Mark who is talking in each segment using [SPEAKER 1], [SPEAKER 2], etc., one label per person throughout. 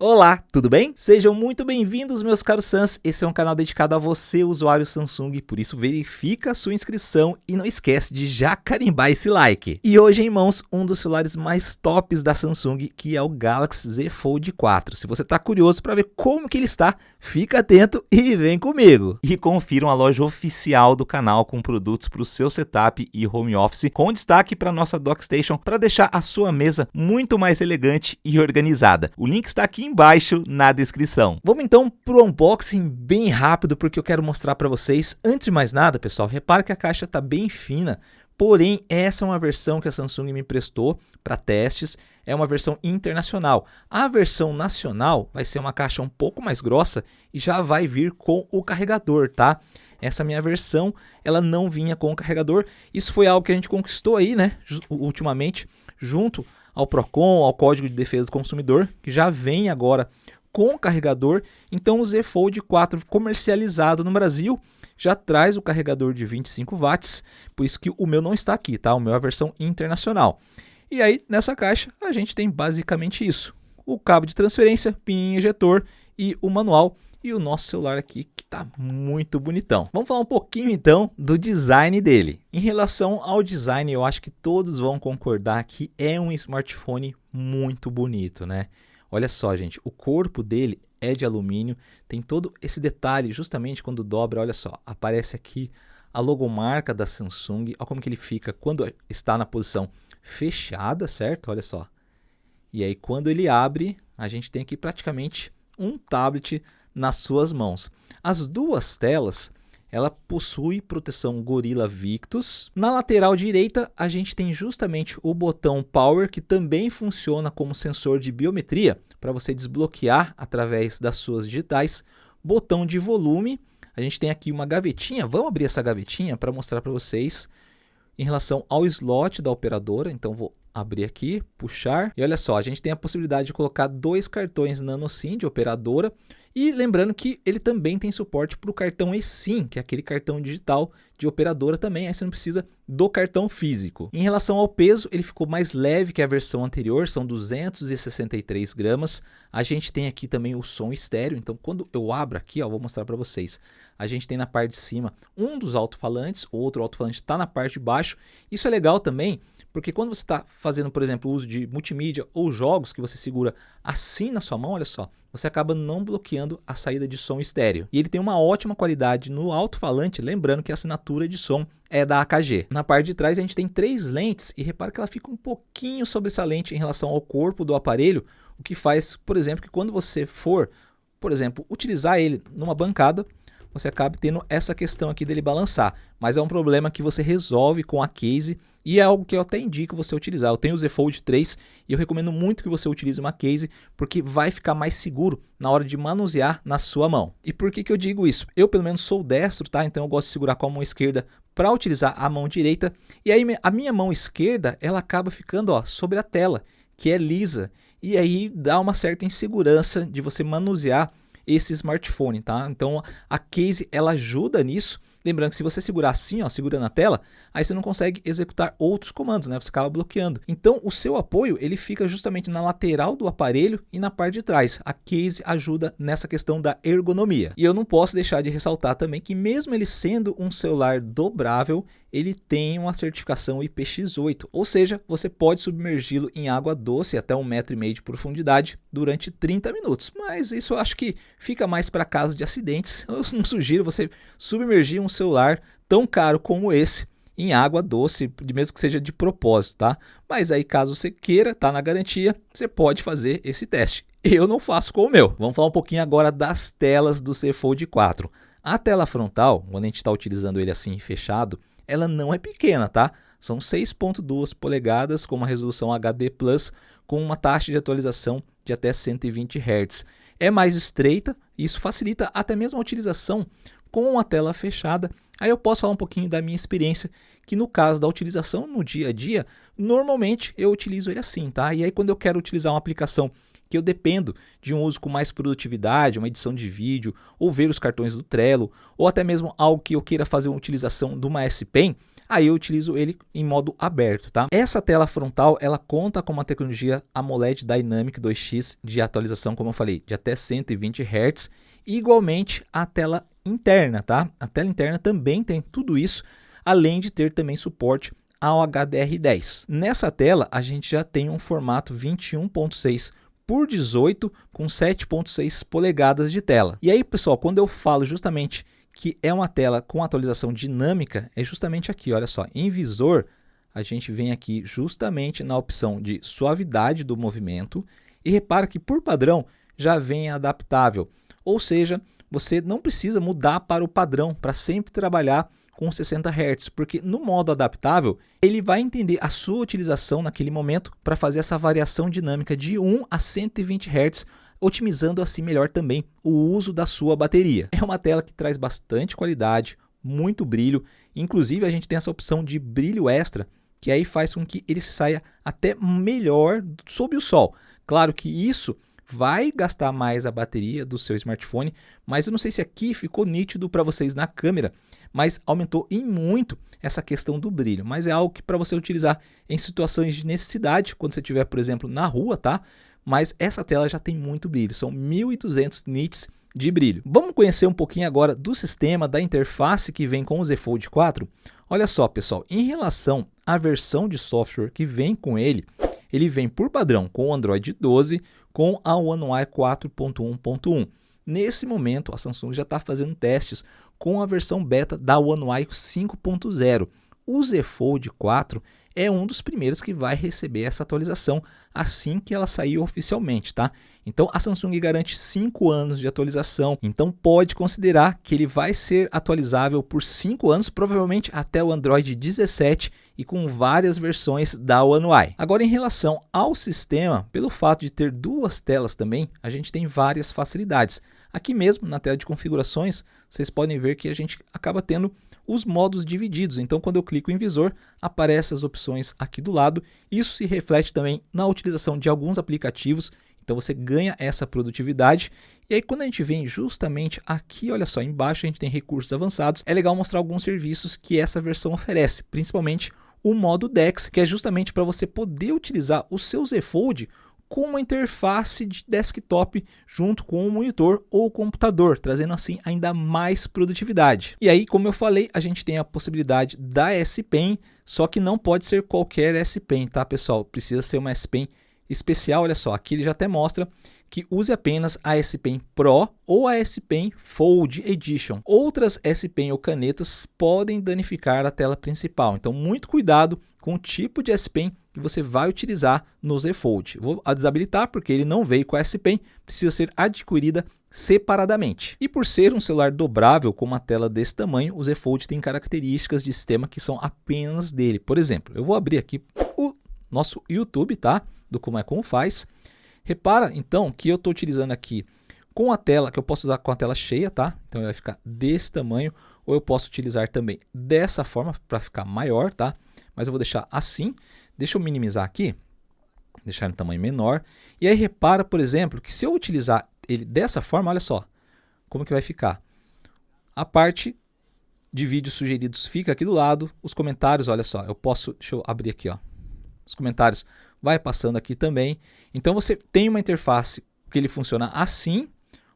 [SPEAKER 1] Olá, tudo bem? Sejam muito bem-vindos, meus caros Sans. Esse é um canal dedicado a você, usuário Samsung, por isso verifica a sua inscrição e não esquece de já carimbar esse like. E hoje em mãos, um dos celulares mais tops da Samsung, que é o Galaxy Z Fold 4. Se você está curioso para ver como que ele está, fica atento e vem comigo. E confiram a loja oficial do canal com produtos para o seu setup e home office, com destaque para a nossa Dockstation, para deixar a sua mesa muito mais elegante e organizada. O link está aqui embaixo na descrição. Vamos então pro unboxing bem rápido, porque eu quero mostrar para vocês. Antes de mais nada, pessoal, repara que a caixa está bem fina, porém essa é uma versão que a Samsung me emprestou para testes, é uma versão internacional. A versão nacional vai ser uma caixa um pouco mais grossa e já vai vir com o carregador, tá? Essa minha versão, ela não vinha com o carregador. Isso foi algo que a gente conquistou aí, né, ultimamente, junto ao Procon, ao Código de Defesa do Consumidor, que já vem agora com o carregador. Então o Z Fold 4 comercializado no Brasil já traz o carregador de 25 watts, por isso que o meu não está aqui, tá? O meu é a versão internacional. E aí nessa caixa a gente tem basicamente isso: o cabo de transferência, pininho injetor e o manual. E o nosso celular aqui que está muito bonitão. Vamos falar um pouquinho então do design dele. Em relação ao design, eu acho que todos vão concordar que é um smartphone muito bonito, né? Olha só, gente, o corpo dele é de alumínio, tem todo esse detalhe justamente quando dobra, olha só, aparece aqui a logomarca da Samsung, olha como que ele fica quando está na posição fechada, certo? Olha só. E aí quando ele abre, a gente tem aqui praticamente um tablet nas suas mãos. As duas telas, ela possui proteção Gorilla Victus. Na lateral direita, a gente tem justamente o botão Power, que também funciona como sensor de biometria, para você desbloquear através das suas digitais. Botão de volume, a gente tem aqui uma gavetinha, vamos abrir essa gavetinha para mostrar para vocês em relação ao slot da operadora. Então vou abrir aqui, puxar, e olha só, a gente tem a possibilidade de colocar 2 cartões nano SIM de operadora, e lembrando que ele também tem suporte para o cartão eSIM, que é aquele cartão digital de operadora também, aí você não precisa do cartão físico. Em relação ao peso, ele ficou mais leve que a versão anterior, são 263 gramas. A gente tem aqui também o som estéreo, então quando eu abro aqui, ó, vou mostrar para vocês. A gente tem na parte de cima um dos alto-falantes, o outro alto-falante está na parte de baixo. Isso é legal também, porque quando você está fazendo, por exemplo, uso de multimídia ou jogos que você segura assim na sua mão, olha só, você acaba não bloqueando a saída de som estéreo. E ele tem uma ótima qualidade no alto-falante, lembrando que a assinatura de som é da AKG. Na parte de trás a gente tem 3 lentes e repara que ela fica um pouquinho sobressalente em relação ao corpo do aparelho, o que faz, por exemplo, que quando você for, por exemplo, utilizar ele numa bancada, você acaba tendo essa questão aqui dele balançar, mas é um problema que você resolve com a case e é algo que eu até indico você utilizar. Eu tenho o Z Fold 3 e eu recomendo muito que você utilize uma case, porque vai ficar mais seguro na hora de manusear na sua mão. E por que que eu digo isso? Eu pelo menos sou destro, tá? Então eu gosto de segurar com a mão esquerda para utilizar a mão direita, e aí a minha mão esquerda ela acaba ficando, ó, sobre a tela, que é lisa, e aí dá uma certa insegurança de você manusear esse smartphone, tá? Então a case ela ajuda nisso. Lembrando que se você segurar assim, ó, segura na tela, aí você não consegue executar outros comandos, né? Você acaba bloqueando. Então o seu apoio ele fica justamente na lateral do aparelho e na parte de trás. A case ajuda nessa questão da ergonomia. E eu não posso deixar de ressaltar também que mesmo ele sendo um celular dobrável, ele tem uma certificação IPX8, ou seja, você pode submergi-lo em água doce até 1,5 m de profundidade durante 30 minutos. Mas isso eu acho que fica mais para casos de acidentes. Eu não sugiro você submergir um celular tão caro como esse em água doce, mesmo que seja de propósito, tá? Mas aí caso você queira, tá na garantia, você pode fazer esse teste. Eu não faço com o meu. Vamos falar um pouquinho agora das telas do Z Fold 4. A tela frontal, quando a gente está utilizando ele assim fechado, ela não é pequena, tá? São 6.2 polegadas com uma resolução HD+, com uma taxa de atualização de até 120 Hz. É mais estreita e isso facilita até mesmo a utilização com a tela fechada. Aí eu posso falar um pouquinho da minha experiência, que no caso da utilização no dia a dia, normalmente eu utilizo ele assim, tá? E aí quando eu quero utilizar uma aplicação que eu dependo de um uso com mais produtividade, uma edição de vídeo, ou ver os cartões do Trello, ou até mesmo algo que eu queira fazer uma utilização de uma S Pen, aí eu utilizo ele em modo aberto, tá? Essa tela frontal, ela conta com uma tecnologia AMOLED Dynamic 2X de atualização, como eu falei, de até 120 Hz, igualmente a tela interna, tá? A tela interna também tem tudo isso, além de ter também suporte ao HDR10. Nessa tela, a gente já tem um formato 21.6 por 18 com 7.6 polegadas de tela. E aí, pessoal, quando eu falo justamente que é uma tela com atualização dinâmica, é justamente aqui, olha só, em visor, a gente vem aqui justamente na opção de suavidade do movimento e repara que por padrão já vem adaptável, ou seja, você não precisa mudar para o padrão para sempre trabalhar com 60 Hz, porque no modo adaptável ele vai entender a sua utilização naquele momento para fazer essa variação dinâmica de 1 a 120 Hz, otimizando assim melhor também o uso da sua bateria. É uma tela que traz bastante qualidade, muito brilho, inclusive a gente tem essa opção de brilho extra, que aí faz com que ele saia até melhor sob o sol. Claro que isso vai gastar mais a bateria do seu smartphone, mas eu não sei se aqui ficou nítido para vocês na câmera, mas aumentou em muito essa questão do brilho, mas é algo que para você utilizar em situações de necessidade, quando você estiver, por exemplo, na rua, tá? Mas essa tela já tem muito brilho, são 1200 nits de brilho. Vamos conhecer um pouquinho agora do sistema, da interface que vem com o Z Fold 4? Olha só, pessoal, em relação à versão de software que vem com ele vem por padrão com o Android 12, com a One UI 4.1.1. Nesse momento, a Samsung já está fazendo testes com a versão beta da One UI 5.0. O Z Fold 4 é um dos primeiros que vai receber essa atualização assim que ela sair oficialmente, tá? Então a Samsung garante 5 anos de atualização, então pode considerar que ele vai ser atualizável por 5 anos, provavelmente até o Android 17 e com várias versões da One UI. Agora em relação ao sistema, pelo fato de ter duas telas também, a gente tem várias facilidades. Aqui mesmo na tela de configurações, vocês podem ver que a gente acaba tendo os modos divididos. Então, quando eu clico em visor, aparecem as opções aqui do lado. Isso se reflete também na utilização de alguns aplicativos. Então, você ganha essa produtividade. E aí, quando a gente vem justamente aqui, olha só, embaixo a gente tem recursos avançados. É legal mostrar alguns serviços que essa versão oferece, principalmente o modo DeX, que é justamente para você poder utilizar o seu Z Fold com uma interface de desktop junto com o monitor ou computador, trazendo assim ainda mais produtividade. E aí, como eu falei, a gente tem a possibilidade da S Pen, só que não pode ser qualquer S Pen, tá, pessoal? Precisa ser uma S Pen especial. Olha só, aqui ele já até mostra que use apenas a S Pen Pro ou a S Pen Fold Edition. Outras S Pen ou canetas podem danificar a tela principal, então muito cuidado com o tipo de S Pen que você vai utilizar no Z Fold. Vou desabilitar porque ele não veio com a S Pen, precisa ser adquirida separadamente. E por ser um celular dobrável com uma tela desse tamanho, o Z Fold tem características de sistema que são apenas dele. Por exemplo, eu vou abrir aqui o nosso YouTube, tá? Do Como Faz. Repara então que eu estou utilizando aqui com a tela, que eu posso usar com a tela cheia, tá? Então ele vai ficar desse tamanho, ou eu posso utilizar também dessa forma para ficar maior, tá? Mas eu vou deixar assim. Deixa eu minimizar aqui, deixar em tamanho menor. E aí repara, por exemplo, que se eu utilizar ele dessa forma, olha só como que vai ficar. A parte de vídeos sugeridos fica aqui do lado. Os comentários, olha só, eu posso, deixa eu abrir aqui, ó. Os comentários vai passando aqui também. Então você tem uma interface que ele funciona assim,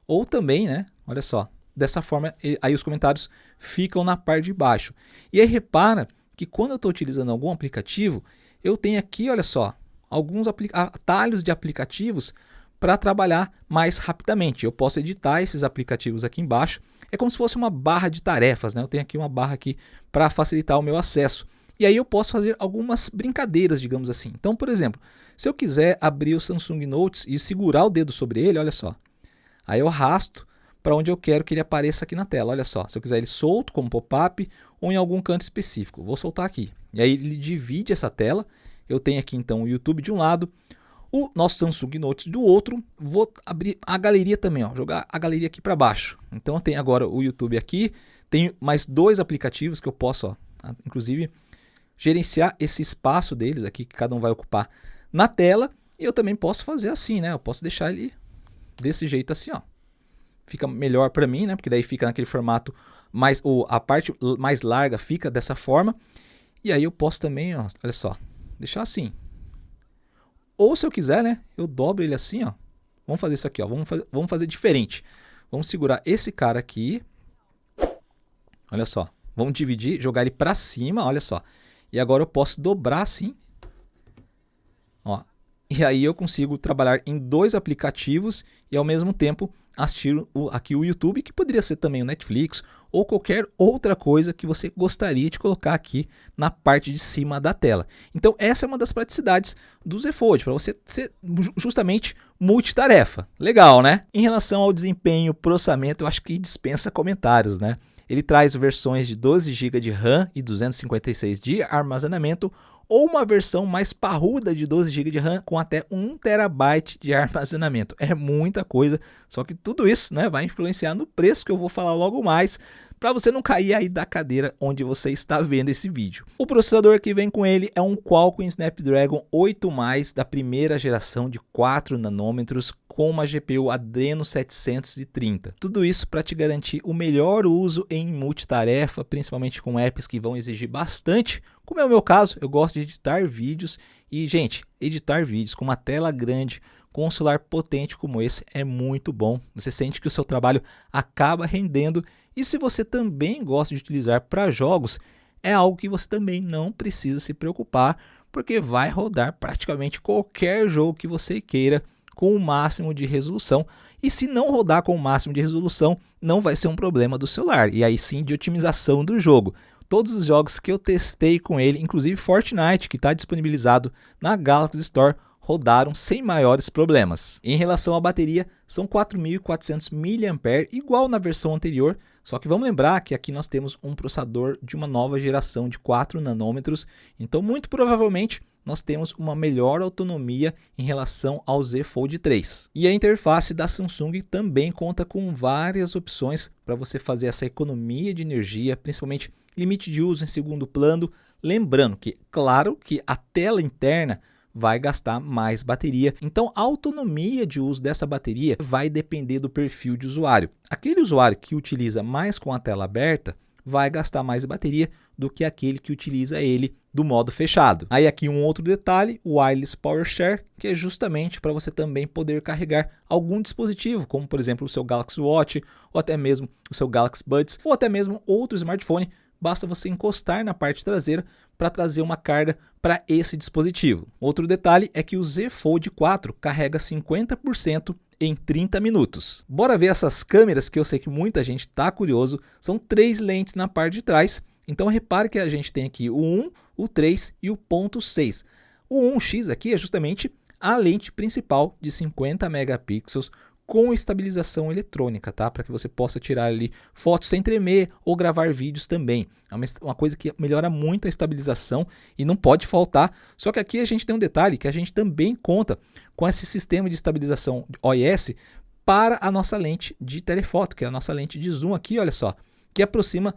[SPEAKER 1] ou também, né, olha só, dessa forma, aí os comentários ficam na parte de baixo. E aí repara que quando eu estou utilizando algum aplicativo, eu tenho aqui, olha só, alguns atalhos de aplicativos para trabalhar mais rapidamente. Eu posso editar esses aplicativos aqui embaixo. É como se fosse uma barra de tarefas, né? Eu tenho aqui uma barra aqui para facilitar o meu acesso. E aí eu posso fazer algumas brincadeiras, digamos assim. Então, por exemplo, se eu quiser abrir o Samsung Notes e segurar o dedo sobre ele, olha só. Aí eu arrasto para onde eu quero que ele apareça aqui na tela. Olha só, se eu quiser ele solto como pop-up ou em algum canto específico. Vou soltar aqui. E aí ele divide essa tela. Eu tenho aqui então o YouTube de um lado, o nosso Samsung Notes do outro. Vou abrir a galeria também, ó, jogar a galeria aqui para baixo. Então eu tenho agora o YouTube aqui. Tenho mais dois aplicativos que eu posso, ó, inclusive, gerenciar esse espaço deles aqui, que cada um vai ocupar na tela. E eu também posso fazer assim, né? Eu posso deixar ele desse jeito assim, ó. Fica melhor para mim, né? Porque daí fica naquele formato mais, ou a parte mais larga fica dessa forma. E aí eu posso também, ó, olha só, deixar assim. Ou se eu quiser, né, eu dobro ele assim, ó. Vamos fazer isso aqui, ó. Vamos fazer diferente. Vamos segurar esse cara aqui. Olha só. Vamos dividir, jogar ele para cima, olha só. E agora eu posso dobrar assim. Ó. E aí eu consigo trabalhar em 2 aplicativos e ao mesmo tempo assistir aqui o YouTube, que poderia ser também o Netflix ou qualquer outra coisa que você gostaria de colocar aqui na parte de cima da tela. Então essa é uma das praticidades do Z Fold, para você ser justamente multitarefa. Legal, né? Em relação ao desempenho, processamento, eu acho que dispensa comentários, né? Ele traz versões de 12 GB de RAM e 256 de armazenamento, ou uma versão mais parruda de 12 GB de RAM com até 1 TB de armazenamento. É muita coisa, só que tudo isso, né, vai influenciar no preço que eu vou falar logo mais, para você não cair aí da cadeira onde você está vendo esse vídeo. O processador que vem com ele é um Qualcomm Snapdragon 8+, da primeira geração de 4 nanômetros, com uma GPU Adreno 730. Tudo isso para te garantir o melhor uso em multitarefa, principalmente com apps que vão exigir bastante. Como é o meu caso, eu gosto de editar vídeos e, gente, editar vídeos com uma tela grande, com um celular potente como esse é muito bom. Você sente que o seu trabalho acaba rendendo, e se você também gosta de utilizar para jogos, é algo que você também não precisa se preocupar, porque vai rodar praticamente qualquer jogo que você queira com o máximo de resolução. E se não rodar com o máximo de resolução, não vai ser um problema do celular, e aí sim de otimização do jogo. Todos os jogos que eu testei com ele, inclusive Fortnite, que está disponibilizado na Galaxy Store, rodaram sem maiores problemas. Em relação à bateria, são 4.400 mAh, igual na versão anterior, só que vamos lembrar que aqui nós temos um processador de uma nova geração de 4 nanômetros, então muito provavelmente nós temos uma melhor autonomia em relação ao Z Fold 3. E a interface da Samsung também conta com várias opções para você fazer essa economia de energia, principalmente limite de uso em segundo plano. Lembrando que, claro, que a tela interna vai gastar mais bateria, então a autonomia de uso dessa bateria vai depender do perfil de usuário. Aquele usuário que utiliza mais com a tela aberta vai gastar mais bateria do que aquele que utiliza ele do modo fechado. Aí aqui um outro detalhe, o Wireless Power Share, que é justamente para você também poder carregar algum dispositivo, como por exemplo o seu Galaxy Watch, ou até mesmo o seu Galaxy Buds, ou até mesmo outro smartphone. Basta você encostar na parte traseira para trazer uma carga para esse dispositivo. Outro detalhe é que o Z Fold 4 carrega 50% em 30 minutos. Bora ver essas câmeras, que eu sei que muita gente está curioso. São 3 lentes na parte de trás. Então repare que a gente tem aqui o 1, o 3 e o ponto 6. O 1x aqui é justamente a lente principal de 50 megapixels com estabilização eletrônica, tá? Para que você possa tirar ali fotos sem tremer ou gravar vídeos também. É uma coisa que melhora muito a estabilização e não pode faltar. Só que aqui a gente tem um detalhe, que a gente também conta com esse sistema de estabilização OIS para a nossa lente de telefoto, que é a nossa lente de zoom aqui, olha só, que aproxima,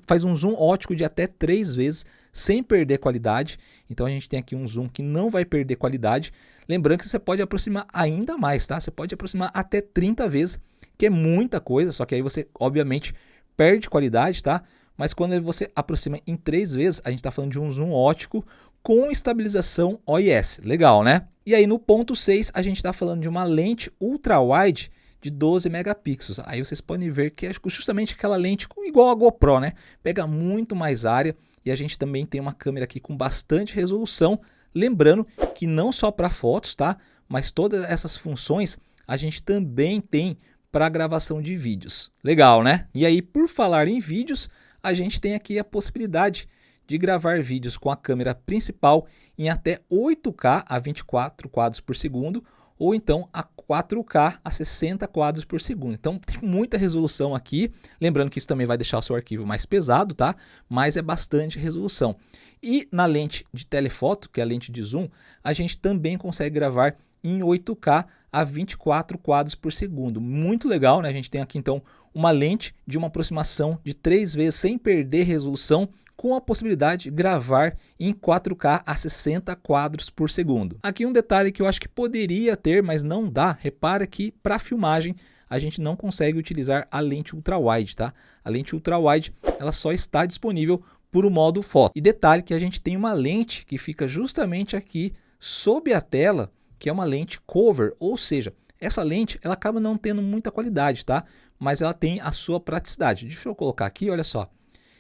[SPEAKER 1] faz um zoom óptico de até 3 vezes sem perder qualidade. Então a gente tem aqui um zoom que não vai perder qualidade. Lembrando que você pode aproximar ainda mais, tá? Você pode aproximar até 30 vezes, que é muita coisa, só que aí você obviamente perde qualidade, tá? Mas quando você aproxima em 3 vezes, a gente está falando de um zoom óptico com estabilização OIS. Legal, né? E aí no ponto 6 a gente está falando de uma lente ultra-wide de 12 megapixels. Aí vocês podem ver que é justamente aquela lente igual a GoPro, né? Pega muito mais área e a gente também tem uma câmera aqui com bastante resolução. Lembrando que não só para fotos, tá? Mas todas essas funções a gente também tem para gravação de vídeos. Legal, né? E aí, por falar em vídeos, a gente tem aqui a possibilidade de gravar vídeos com a câmera principal em até 8K a 24 quadros por segundo, ou então a 4K a 60 quadros por segundo. Então tem muita resolução aqui, lembrando que isso também vai deixar o seu arquivo mais pesado, tá? Mas é bastante resolução. E na lente de telefoto, que é a lente de zoom, a gente também consegue gravar em 8K a 24 quadros por segundo. Muito legal, né? A gente tem aqui então uma lente de uma aproximação de 3 vezes sem perder resolução, com a possibilidade de gravar em 4K a 60 quadros por segundo. Aqui um detalhe que eu acho que poderia ter, mas não dá. Repara que para filmagem a gente não consegue utilizar a lente ultra-wide, tá? A lente ultra-wide ela só está disponível para o modo foto. E detalhe que a gente tem uma lente que fica justamente aqui sob a tela, que é uma lente cover, ou seja, essa lente ela acaba não tendo muita qualidade, tá? Mas ela tem a sua praticidade. Deixa eu colocar aqui, olha só.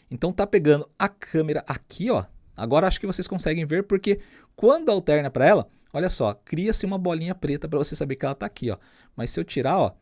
[SPEAKER 1] Então tá pegando a câmera aqui, ó. Agora acho que vocês conseguem ver porque quando alterna para ela, olha só, cria-se uma bolinha preta para você saber que ela tá aqui, ó. Mas se eu tirar, ó,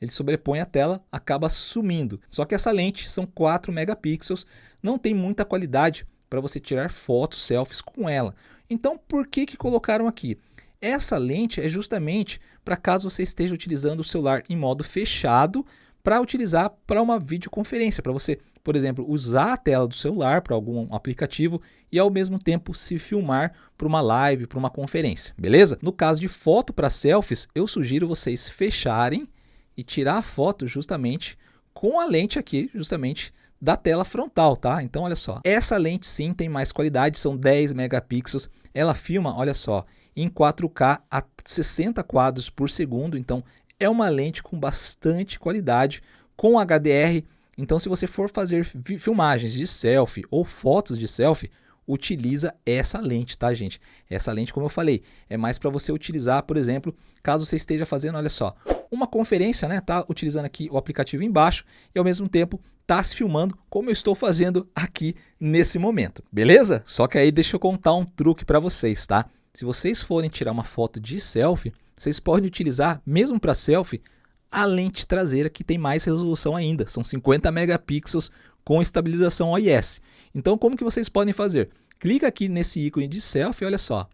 [SPEAKER 1] ele sobrepõe a tela, acaba sumindo. Só que essa lente são 4 megapixels, não tem muita qualidade para você tirar fotos, selfies com ela. Então por que colocaram aqui? Essa lente é justamente para caso você esteja utilizando o celular em modo fechado, para utilizar para uma videoconferência, para você, por exemplo, usar a tela do celular para algum aplicativo e ao mesmo tempo se filmar para uma live, para uma conferência, beleza? No caso de foto para selfies, eu sugiro vocês fecharem e tirar a foto justamente com a lente aqui, justamente da tela frontal, tá? Então olha só, essa lente sim tem mais qualidade, são 10 megapixels, ela filma, olha só, em 4K a 60 quadros por segundo, então é uma lente com bastante qualidade, com HDR. Então se você for fazer filmagens de selfie ou fotos de selfie, utiliza essa lente, tá, gente? Essa lente, como eu falei, é mais para você utilizar, por exemplo, caso você esteja fazendo, olha só, uma conferência, né? Tá utilizando aqui o aplicativo embaixo e ao mesmo tempo tá se filmando como eu estou fazendo aqui nesse momento, beleza? Só que aí deixa eu contar um truque para vocês, tá? Se vocês forem tirar uma foto de selfie, vocês podem utilizar, mesmo para selfie, a lente traseira que tem mais resolução ainda. São 50 megapixels com estabilização OIS. Então, como que vocês podem fazer? Clica aqui nesse ícone de selfie, olha só.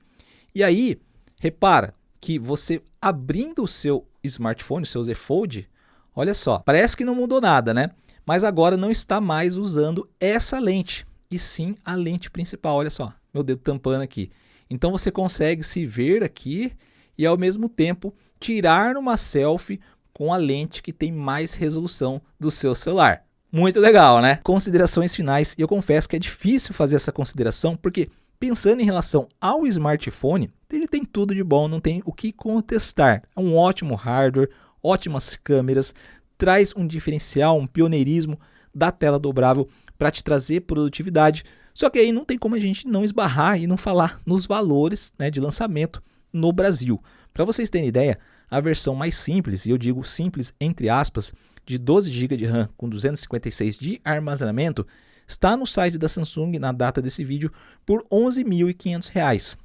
[SPEAKER 1] E aí, repara que você abrindo o seu smartphone, o seu Z Fold, olha só, parece que não mudou nada, né? Mas agora não está mais usando essa lente, e sim a lente principal, olha só, meu dedo tampando aqui. Então você consegue se ver aqui e ao mesmo tempo tirar uma selfie com a lente que tem mais resolução do seu celular. Muito legal, né? Considerações finais, e eu confesso que é difícil fazer essa consideração porque pensando em relação ao smartphone, ele tem tudo de bom, não tem o que contestar. É um ótimo hardware, ótimas câmeras, traz um diferencial, um pioneirismo da tela dobrável para te trazer produtividade. Só que aí não tem como a gente não esbarrar e não falar nos valores, né, de lançamento no Brasil. Para vocês terem ideia, a versão mais simples, e eu digo simples entre aspas, de 12 GB de RAM com 256 de armazenamento, está no site da Samsung na data desse vídeo por R$ 11.500.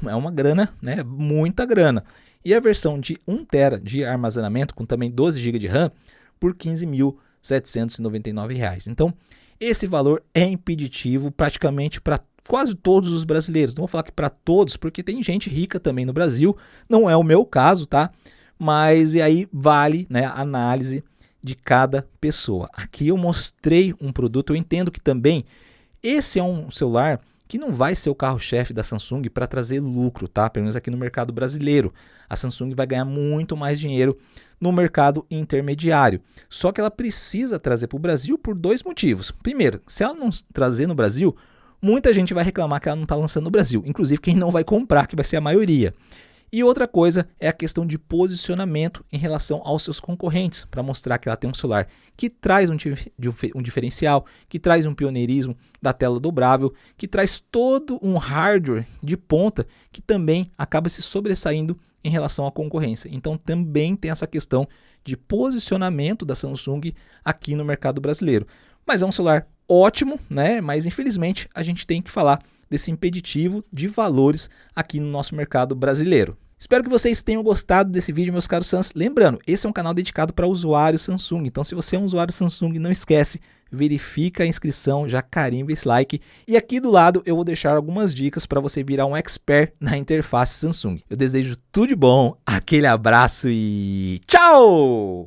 [SPEAKER 1] É uma grana, né? Muita grana. E a versão de 1 TB de armazenamento com também 12 GB de RAM por R$ 15.799. Então, esse valor é impeditivo praticamente para quase todos os brasileiros. Não vou falar que para todos, porque tem gente rica também no Brasil. Não é o meu caso, tá? Mas e aí vale, né, a análise de cada pessoa. Aqui eu mostrei um produto, eu entendo que também esse é um celular que não vai ser o carro-chefe da Samsung para trazer lucro, tá? Pelo menos aqui no mercado brasileiro. A Samsung vai ganhar muito mais dinheiro no mercado intermediário. Só que ela precisa trazer para o Brasil por dois motivos. Primeiro, se ela não trazer no Brasil, muita gente vai reclamar que ela não está lançando no Brasil. Inclusive quem não vai comprar, que vai ser a maioria. E outra coisa é a questão de posicionamento em relação aos seus concorrentes, para mostrar que ela tem um celular que traz um diferencial, que traz um pioneirismo da tela dobrável, que traz todo um hardware de ponta que também acaba se sobressaindo em relação à concorrência. Então também tem essa questão de posicionamento da Samsung aqui no mercado brasileiro. Mas é um celular ótimo, né? Mas infelizmente a gente tem que falar desse impeditivo de valores aqui no nosso mercado brasileiro. Espero que vocês tenham gostado desse vídeo, meus caros Sans. Lembrando, esse é um canal dedicado para usuários Samsung. Então, se você é um usuário Samsung, não esquece, verifica a inscrição, já carimba esse like. E aqui do lado eu vou deixar algumas dicas para você virar um expert na interface Samsung. Eu desejo tudo de bom, aquele abraço e tchau!